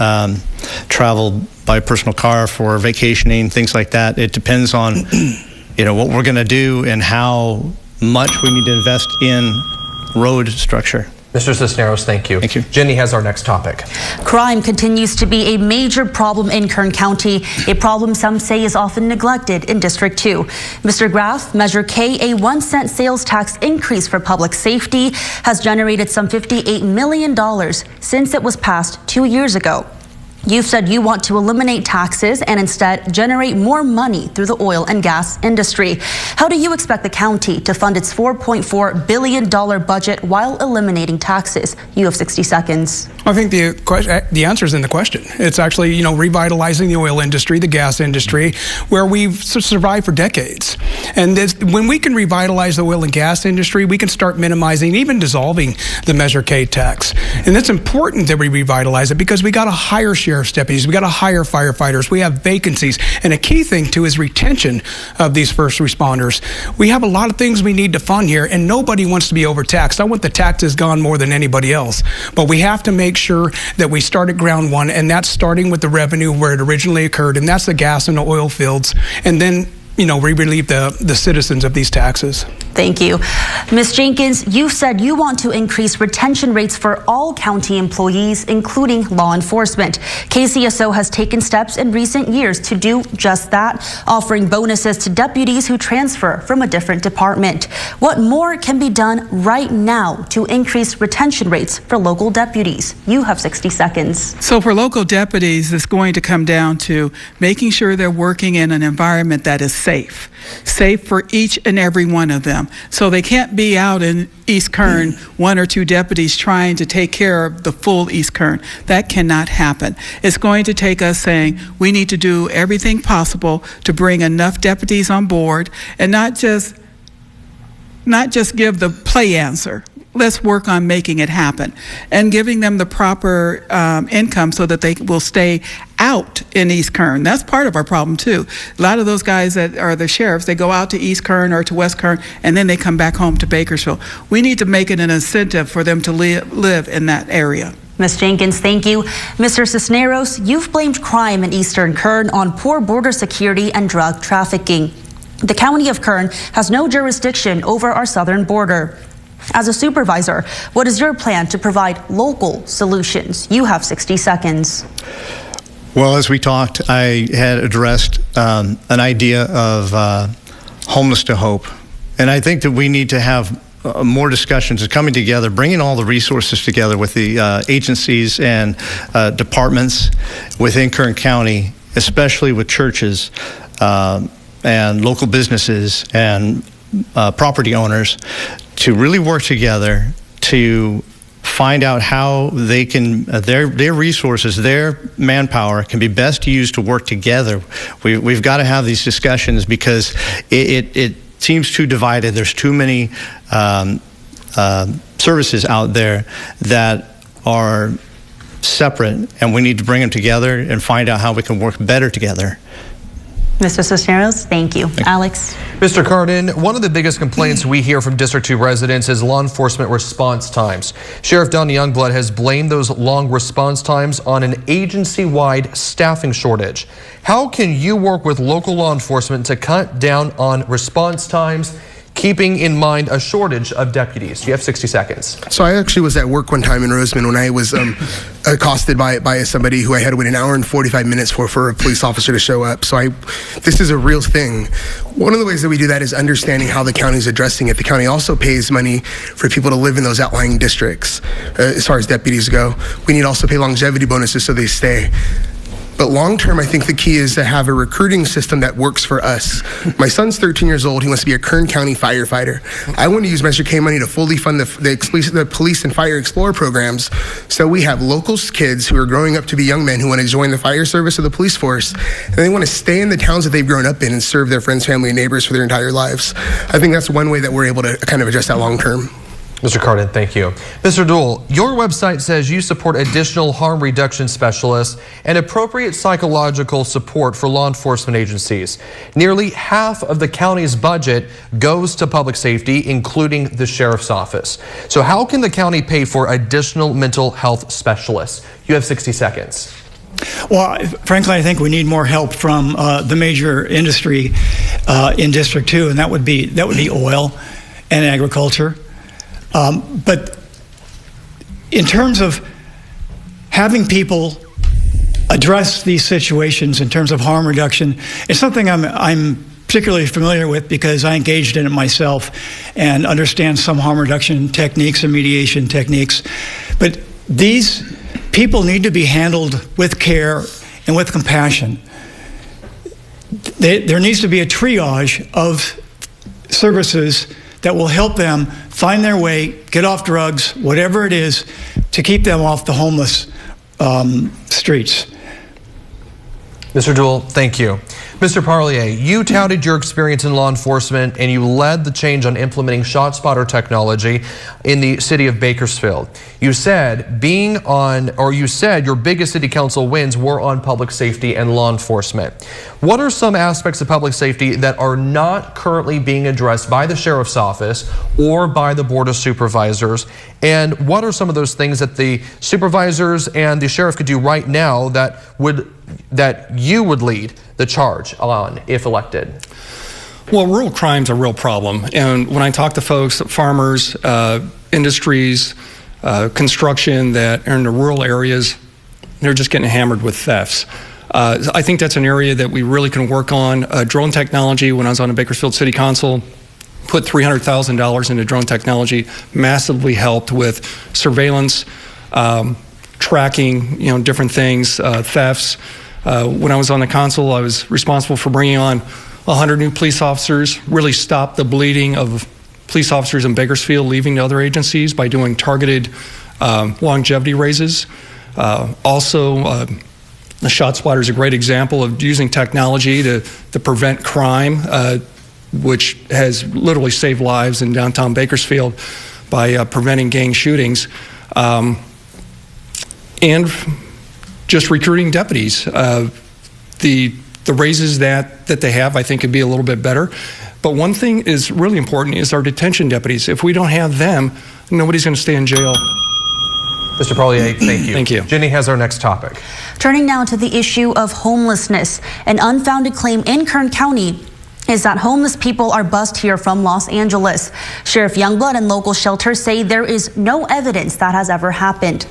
travel by personal car for vacationing, things like that, it depends on what we're going to do and how much we need to invest in road structure. Mr. Cisneros, thank you. Thank you. Jenny has our next topic. Crime continues to be a major problem in Kern County, a problem some say is often neglected in District 2. Mr. Graff, Measure K, a 1-cent sales tax increase for public safety, has generated some $58 million since it was passed 2 years ago. You've said you want to eliminate taxes and instead generate more money through the oil and gas industry. How do you expect the county to fund its $4.4 billion budget while eliminating taxes? You have 60 seconds. I think the answer is in the question. It's actually, revitalizing the oil industry, the gas industry, where we've survived for decades. And when we can revitalize the oil and gas industry, we can start minimizing, even dissolving the Measure K tax. And it's important that we revitalize it because we got to hire sheriff's deputies, we got to hire firefighters, we have vacancies. And a key thing, too, is retention of these first responders. We have a lot of things we need to fund here, and nobody wants to be overtaxed. I want the taxes gone more than anybody else. But we have to make sure that we start at ground one, and that's starting with the revenue where it originally occurred, and that's the gas and the oil fields. And then we relieve the citizens of these taxes. Thank you. Ms. Jenkins, you've said you want to increase retention rates for all county employees, including law enforcement. KCSO has taken steps in recent years to do just that, offering bonuses to deputies who transfer from a different department. What more can be done right now to increase retention rates for local deputies? You have 60 seconds. So for local deputies, it's going to come down to making sure they're working in an environment that is safe. safe for each and every one of them. So they can't be out in East Kern, 1 or 2 deputies trying to take care of the full East Kern. That cannot happen. It's going to take us saying we need to do everything possible to bring enough deputies on board and not just give the play answer. Let's work on making it happen and giving them the proper income so that they will stay out in East Kern. That's part of our problem too. A lot of those guys that are the sheriffs, they go out to East Kern or to West Kern and then they come back home to Bakersfield. We need to make it an incentive for them to live in that area. Ms. Jenkins, thank you. Mr. Cisneros, you've blamed crime in Eastern Kern on poor border security and drug trafficking. The County of Kern has no jurisdiction over our southern border. As a supervisor, what is your plan to provide local solutions? You have 60 seconds. Well, as we talked, I had addressed an idea of homeless to hope. And I think that we need to have more discussions coming together, bringing all the resources together with the agencies and departments within Kern County, especially with churches and local businesses and property owners, to really work together to find out how they can, their resources, their manpower can be best used to work together. We've got to have these discussions because it seems too divided. There's too many services out there that are separate, and we need to bring them together and find out how we can work better together. Mr. Cisneros, thank you. Alex. Mr. Carden, one of the biggest complaints we hear from District 2 residents is law enforcement response times. Sheriff Donnie Youngblood has blamed those long response times on an agency-wide staffing shortage. How can you work with local law enforcement to cut down on response times, keeping in mind a shortage of deputies? You have 60 seconds. So I actually was at work one time in Roseman when I was accosted by somebody who I had to wait an hour and 45 minutes for a police officer to show up. So this is a real thing. One of the ways that we do that is understanding how the county is addressing it. The county also pays money for people to live in those outlying districts. As far as deputies go, we need to also pay longevity bonuses so they stay. But long term, I think the key is to have a recruiting system that works for us. My son's 13 years old. He wants to be a Kern County firefighter. I want to use Measure K money to fully fund the police and fire explorer programs. So we have local kids who are growing up to be young men who want to join the fire service or the police force. And they want to stay in the towns that they've grown up in and serve their friends, family, and neighbors for their entire lives. I think that's one way that we're able to kind of address that long term. Mr. Carden, thank you. Mr. Duell, your website says you support additional harm reduction specialists and appropriate psychological support for law enforcement agencies. Nearly half of the county's budget goes to public safety, including the sheriff's office. So how can the county pay for additional mental health specialists? You have 60 seconds. Well, frankly, I think we need more help from the major industry in District 2, and that would be oil and agriculture. But in terms of having people address these situations in terms of harm reduction, it's something I'm particularly familiar with because I engaged in it myself and understand some harm reduction techniques and mediation techniques. But these people need to be handled with care and with compassion. There needs to be a triage of services that will help them find their way, get off drugs, whatever it is, to keep them off the homeless streets. Mr. Duell, thank you. Mr. Parlier, you touted your experience in law enforcement and you led the change on implementing ShotSpotter technology in the city of Bakersfield. You said your biggest city council wins were on public safety and law enforcement. What are some aspects of public safety that are not currently being addressed by the sheriff's office or by the board of supervisors? And what are some of those things that the supervisors and the sheriff could do right now that you would lead the charge on if elected? Well, rural crime's a real problem. And when I talk to folks, farmers, industries, construction that are in the rural areas, they're just getting hammered with thefts. I think that's an area that we really can work on. Drone technology, when I was on the Bakersfield City Council, put $300,000 into drone technology, massively helped with surveillance, tracking, different things, thefts. When I was on the council, I was responsible for bringing on 100 new police officers, really stop the bleeding of police officers in Bakersfield leaving to other agencies by doing targeted longevity raises. Also, the shot spotter is a great example of using technology to prevent crime, which has literally saved lives in downtown Bakersfield by preventing gang shootings. And just recruiting deputies. The raises that they have, I think, could be a little bit better. But one thing is really important is our detention deputies. If we don't have them, nobody's going to stay in jail. Mr. Parlier, thank you. Thank you. Jenny has our next topic. Turning now to the issue of homelessness. An unfounded claim in Kern County is that homeless people are bused here from Los Angeles. Sheriff Youngblood and local shelters say there is no evidence that has ever happened.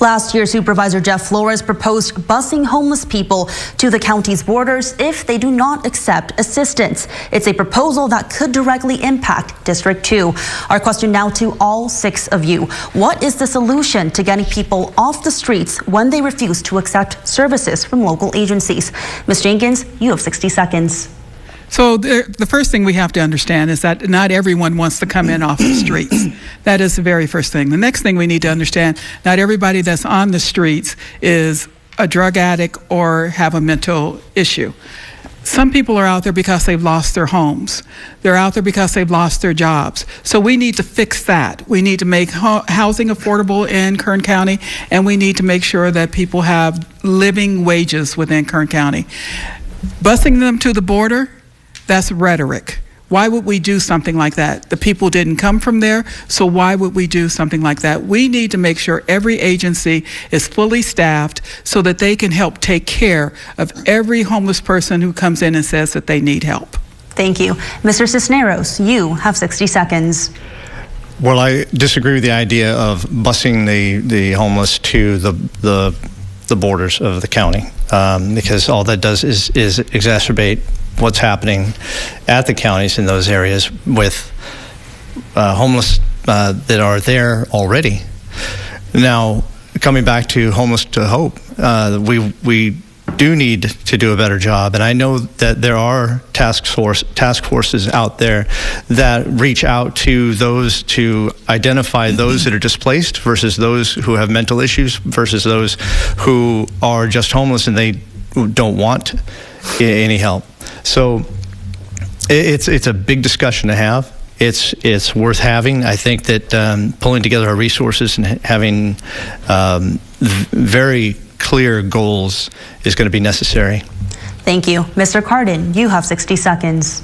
Last year, Supervisor Jeff Flores proposed busing homeless people to the county's borders if they do not accept assistance. It's a proposal that could directly impact District 2. Our question now to all 6 of you. What is the solution to getting people off the streets when they refuse to accept services from local agencies? Ms. Jenkins, you have 60 seconds. So the first thing we have to understand is that not everyone wants to come in off the streets. That is the very first thing. The next thing we need to understand, not everybody that's on the streets is a drug addict or have a mental issue. Some people are out there because they've lost their homes. They're out there because they've lost their jobs. So we need to fix that. We need to make housing affordable in Kern County, and we need to make sure that people have living wages within Kern County. Busing them to the border, that's rhetoric. Why would we do something like that? The people didn't come from there, so why would we do something like that? We need to make sure every agency is fully staffed so that they can help take care of every homeless person who comes in and says that they need help. Thank you. Mr. Cisneros, you have 60 seconds. Well, I disagree with the idea of busing the homeless to the borders of the county, because all that does is exacerbate what's happening at the counties in those areas with homeless that are there already. Now, coming back to Homeless to Hope, we do need to do a better job, and I know that there are task forces out there that reach out to those to identify those that are displaced versus those who have mental issues versus those who are just homeless and they don't want any help. So it's a big discussion to have. It's worth having. I think that pulling together our resources and having very clear goals is going to be necessary. Thank you. Mr. Cardin, you have 60 seconds.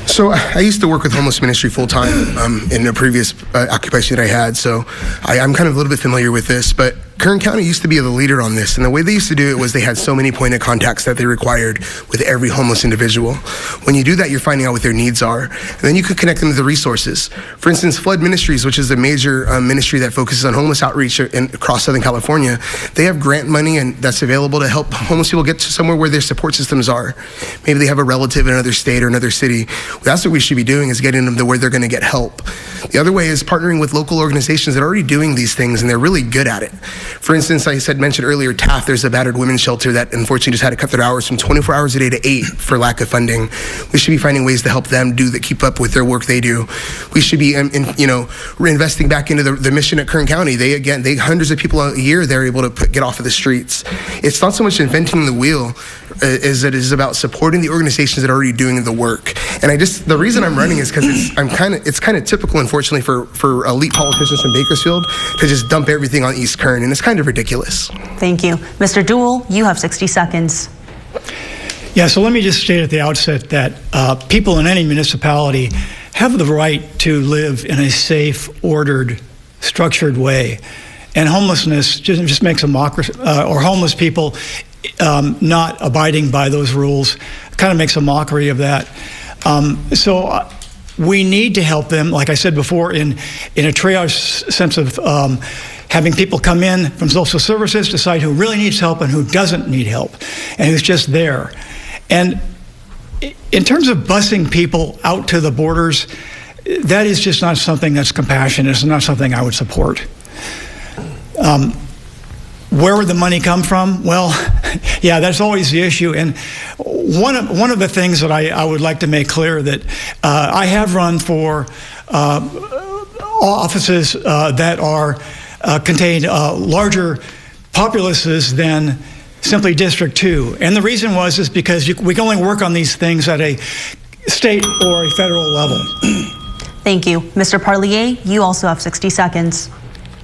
So I used to work with homeless ministry full-time in a previous occupation that I had, so I'm kind of a little bit familiar with this, but Kern County used to be the leader on this, and the way they used to do it was they had so many point of contacts that they required with every homeless individual. When you do that, you're finding out what their needs are, and then you could connect them to the resources. For instance, Flood Ministries, which is a major ministry that focuses on homeless outreach across Southern California, they have grant money and that's available to help homeless people get to somewhere where their support systems are. Maybe they have a relative in another state or another city. That's what we should be doing, is getting them to where they're going to get help. The other way is partnering with local organizations that are already doing these things, and they're really good at it. For instance, I mentioned earlier, TAF, there's a battered women's shelter that unfortunately just had to cut their hours from 24 hours a day to 8 for lack of funding. We should be finding ways to help them keep up with their work they do. We should be, reinvesting back into the mission at Kern County. They hundreds of people a year, they're able to get off of the streets. It's not so much inventing the wheel as it is about supporting the organizations that are already doing the work. And the reason I'm running is because it's kind of typical, unfortunately, for elite politicians from Bakersfield to just dump everything on East Kern, and it's kind of ridiculous. Thank you. Mr. Duell, you have 60 seconds. Yeah, so let me just state at the outset that people in any municipality have the right to live in a safe, ordered, structured way. And homelessness just makes a mockery, or homeless people not abiding by those rules kind of makes a mockery of that. So we need to help them, like I said before, in a triage sense of having people come in from social services, decide who really needs help and who doesn't need help, and who's just there. And in terms of busing people out to the borders, that is just not something that's compassionate. It's not something I would support. Where would the money come from? Well, Yeah, that's always the issue. And one of the things that I would like to make clear that I have run for offices that are contain larger populaces than simply District 2. And the reason is because we can only work on these things at a state or a federal level. Thank you. Mr. Parlier, you also have 60 seconds.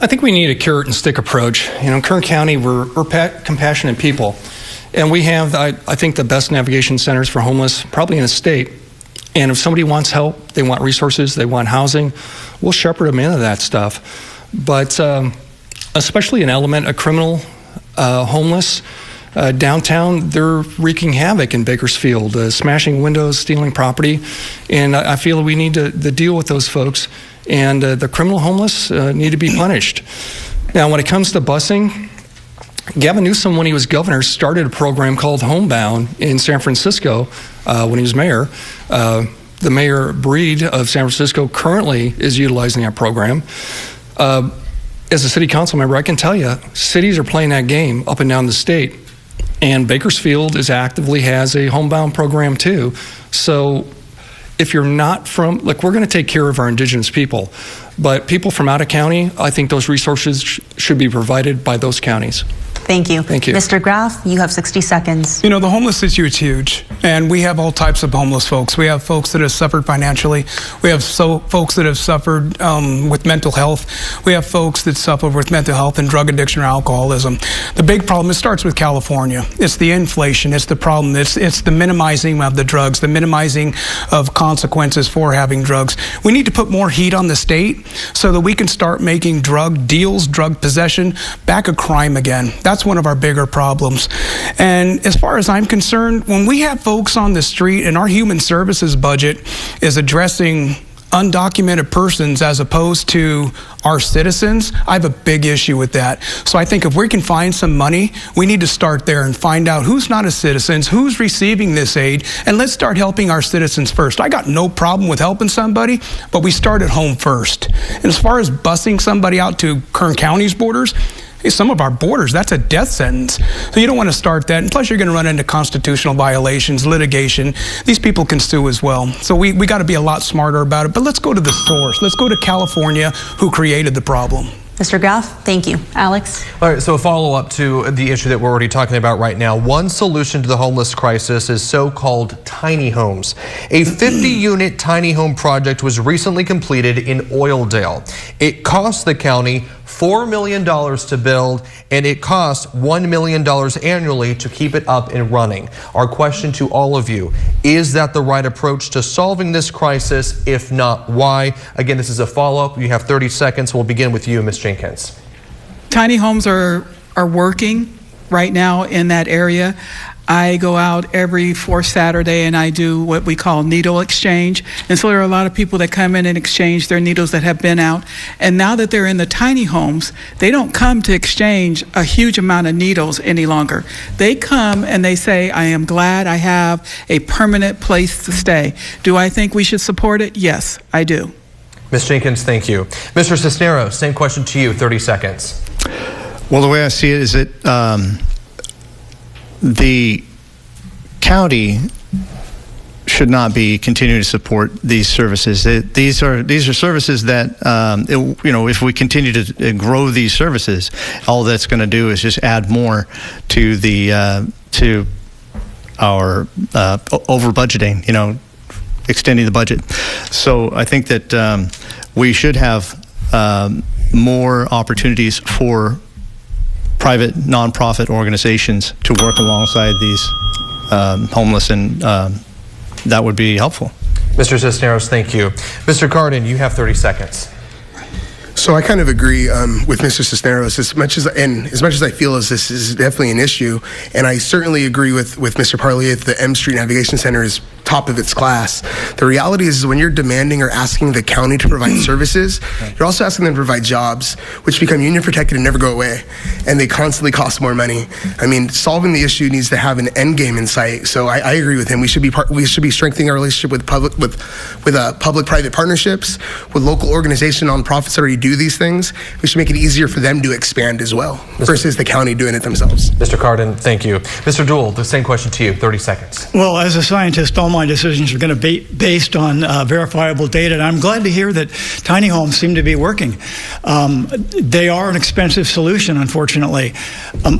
I think we need a carrot and stick approach. You know, in Kern County, we're compassionate people. And we have, I think, the best navigation centers for homeless probably in the state. And if somebody wants help, they want resources, they want housing, we'll shepherd them into that stuff. But especially an element of criminal homeless, downtown, they're wreaking havoc in Bakersfield, smashing windows, stealing property. And I feel we need to deal with those folks. And the criminal homeless need to be punished. Now, when it comes to busing, Gavin Newsom, when he was governor, started a program called Homebound in San Francisco when he was mayor. The mayor, Breed of San Francisco, currently is utilizing that program. As a city council member, I can tell you, cities are playing that game up and down the state. And Bakersfield actively has a homebound program too. So if you're not from, look, we're going to take care of our indigenous people, but people from out of county, I think those resources should be provided by those counties. Thank you. Thank you. Mr. Graff, you have 60 seconds. You know, the homeless issue is huge, and we have all types of homeless folks. We have folks that have suffered financially. We have folks that have suffered with mental health. We have folks that suffer with mental health and drug addiction or alcoholism. The big problem, it starts with California. It's the inflation. It's the problem. It's the minimizing of the drugs, the minimizing of consequences for having drugs. We need to put more heat on the state so that we can start making drug deals, drug possession, back a crime again. That's one of our bigger problems. And as far as I'm concerned, when we have folks on the street and our human services budget is addressing undocumented persons as opposed to our citizens, I have a big issue with that. So I think if we can find some money, we need to start there and find out who's not a citizen, who's receiving this aid, and let's start helping our citizens first. I got no problem with helping somebody, but we start at home first. And as far as busing somebody out to Kern County's borders, hey, some of our borders, that's a death sentence. So you don't want to start that. And plus, you're going to run into constitutional violations, litigation. These people can sue as well. So we got to be a lot smarter about it. But let's go to the source. Let's go to California, who created the problem. Mr. Graff, thank you. Alex? All right, so a follow-up to the issue that we're already talking about right now. One solution to the homeless crisis is so-called tiny homes. A 50-unit tiny home project was recently completed in Oildale. It cost the county $4 million to build, and it costs $1 million annually to keep it up and running. Our question to all of you, is that the right approach to solving this crisis? If not, why? Again, this is a follow-up. You have 30 seconds. We'll begin with you, Ms. Jenkins. Tiny homes are working right now in that area. I go out every fourth Saturday and I do what we call needle exchange. And so there are a lot of people that come in and exchange their needles that have been out. And now that they're in the tiny homes, they don't come to exchange a huge amount of needles any longer. They come and they say, I am glad I have a permanent place to stay. Do I think we should support it? Yes, I do. Ms. Jenkins, thank you. Mr. Cisneros, same question to you, 30 seconds. Well, the way I see it is that the county should not be continuing to support these services. These are services that, if we continue to grow these services, all that's going to do is just add more to the to our over budgeting. Extending the budget. So I think that we should have more opportunities for private nonprofit organizations to work alongside these homeless, and that would be helpful. Mr. Cisneros, thank you. Mr. Carden, you have 30 seconds. So I kind of agree with Mr. Cisneros as much as I feel as this is definitely an issue, and I certainly agree with Mr. Parlier that the M Street Navigation Center is top of its class. The reality is when you're demanding or asking the county to provide services, you're also asking them to provide jobs, which become union protected and never go away, and they constantly cost more money. I mean, solving the issue needs to have an end game in sight. So I agree with him. We should be strengthening our relationship with public-private partnerships, with local organizations, nonprofits that already do these things. We should make it easier for them to expand as well, versus the county doing it themselves. Mr. Cardin, thank you. Mr. Duell, the same question to you, 30 seconds. Well, as a scientist, all my decisions are going to be based on verifiable data, and I'm glad to hear that tiny homes seem to be working. They are an expensive solution, unfortunately.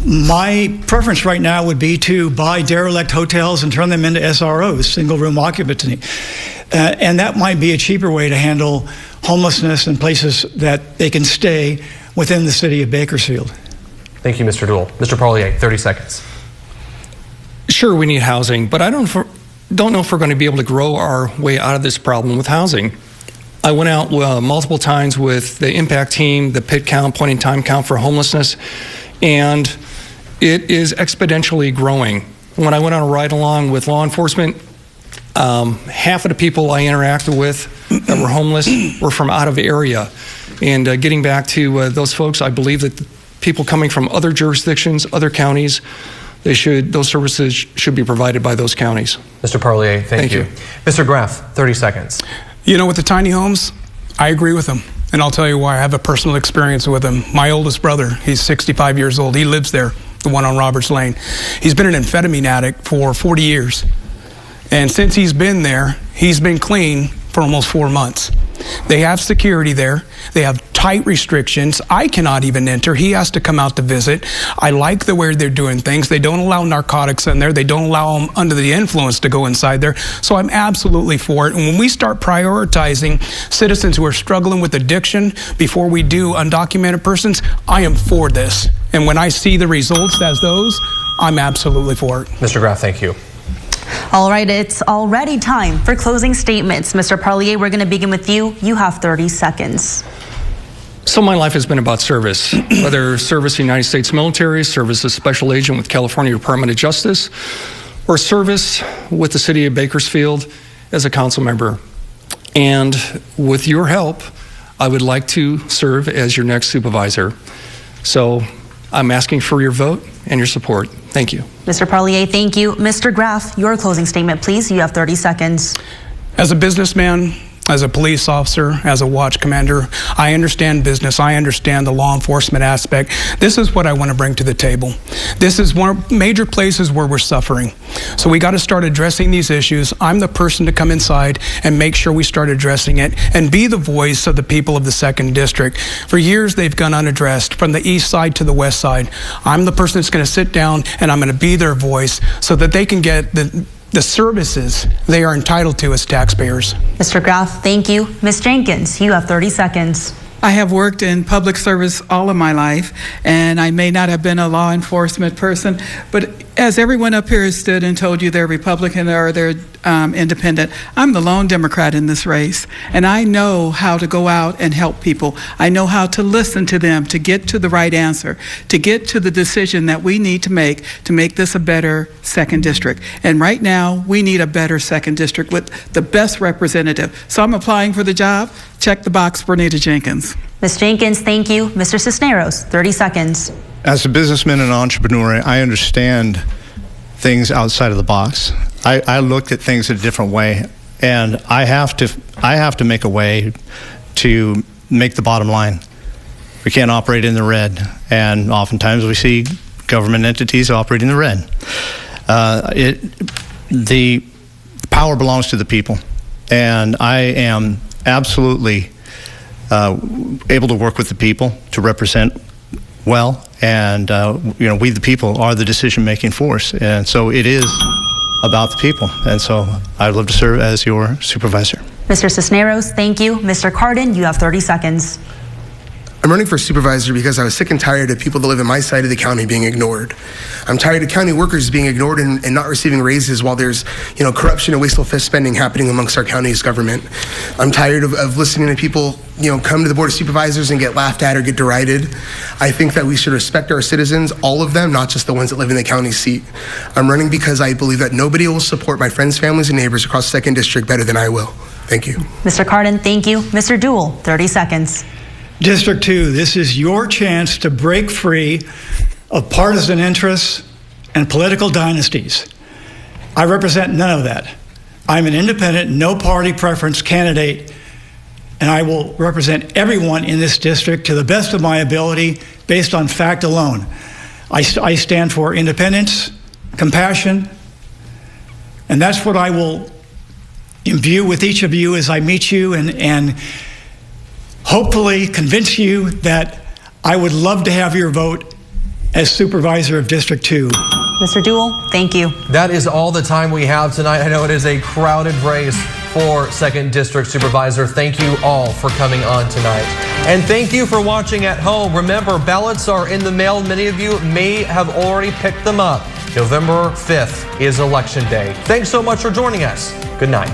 My preference right now would be to buy derelict hotels and turn them into SROs, single-room occupancy. And that might be a cheaper way to handle homelessness in places that they can stay within the city of Bakersfield. Thank you, Mr. Duell. Mr. Parlier, 30 seconds. Sure, we need housing, but I don't know if we're going to be able to grow our way out of this problem with housing. I went out multiple times with the impact team, the PIT count, point in time count for homelessness, and it is exponentially growing. When I went on a ride along with law enforcement, half of the people I interacted with that were homeless were from out of area. And getting back to those folks, I believe that people coming from other jurisdictions, other counties, those services should be provided by those counties. Mr. Parlier, thank you. Mr. Graff, 30 seconds. You know, with the tiny homes, I agree with them. And I'll tell you why. I have a personal experience with him. My oldest brother, he's 65 years old. He lives there, the one on Roberts Lane. He's been an amphetamine addict for 40 years. And since he's been there, he's been clean for almost 4 months. They have security there. They have tight restrictions. I cannot even enter. He has to come out to visit. I like the way they're doing things. They don't allow narcotics in there. They don't allow them under the influence to go inside there. So I'm absolutely for it. And when we start prioritizing citizens who are struggling with addiction before we do undocumented persons, I am for this. And when I see the results as those, I'm absolutely for it. Mr. Graff, thank you. All right, it's already time for closing statements. Mr. Parlier, we're going to begin with you. You have 30 seconds. So my life has been about service, whether service in the United States military, service as special agent with California Department of Justice, or service with the city of Bakersfield as a council member. And with your help, I would like to serve as your next supervisor. So I'm asking for your vote and your support. Thank you. Mr. Parlier, thank you. Mr. Graff, your closing statement, please. You have 30 seconds. As a businessman, as a police officer, as a watch commander, I understand business. I understand the law enforcement aspect. This is what I want to bring to the table. This is one of major places where we're suffering. So we got to start addressing these issues. I'm the person to come inside and make sure we start addressing it and be the voice of the people of the 2nd District. For years, they've gone unaddressed from the east side to the west side. I'm the person that's going to sit down and I'm going to be their voice so that they can get the services they are entitled to as taxpayers. Mr. Graff, thank you. Ms. Jenkins, you have 30 seconds. I have worked in public service all of my life, and I may not have been a law enforcement person, but as everyone up here has stood and told you they're Republican or they're independent, I'm the lone Democrat in this race, and I know how to go out and help people. I know how to listen to them to get to the right answer, to get to the decision that we need to make this a better 2nd District. And right now, we need a better 2nd District with the best representative. So I'm applying for the job. Check the box, Bernita Jenkins. Ms. Jenkins, thank you. Mr. Cisneros, 30 seconds. As a businessman and entrepreneur, I understand things outside of the box. I looked at things a different way, and I have to make a way to make the bottom line. We can't operate in the red, and oftentimes we see government entities operate in the red. The power belongs to the people, and I am absolutely able to work with the people to represent well, and we the people are the decision-making force, and so it is about the people, and so I'd love to serve as your supervisor. Mr. Cisneros, thank you. Mr. Cardin, you have 30 seconds. I'm running for supervisor because I was sick and tired of people that live in my side of the county being ignored. I'm tired of county workers being ignored and not receiving raises while there's, corruption and wasteful spending happening amongst our county's government. I'm tired of listening to people, come to the Board of Supervisors and get laughed at or get derided. I think that we should respect our citizens, all of them, not just the ones that live in the county seat. I'm running because I believe that nobody will support my friends, families, and neighbors across 2nd District better than I will. Thank you. Mr. Cardin, thank you. Mr. Duell, 30 seconds. District 2, this is your chance to break free of partisan interests and political dynasties. I represent none of that. I'm an independent, no party preference candidate, and I will represent everyone in this district to the best of my ability based on fact alone. I stand for independence, compassion, and that's what I will imbue with each of you as I meet you and hopefully convince you that I would love to have your vote as supervisor of District 2. Mr. Duell, thank you. That is all the time we have tonight. I know it is a crowded race for 2nd District Supervisor. Thank you all for coming on tonight. And thank you for watching at home. Remember, ballots are in the mail. Many of you may have already picked them up. November 5th is Election Day. Thanks so much for joining us. Good night.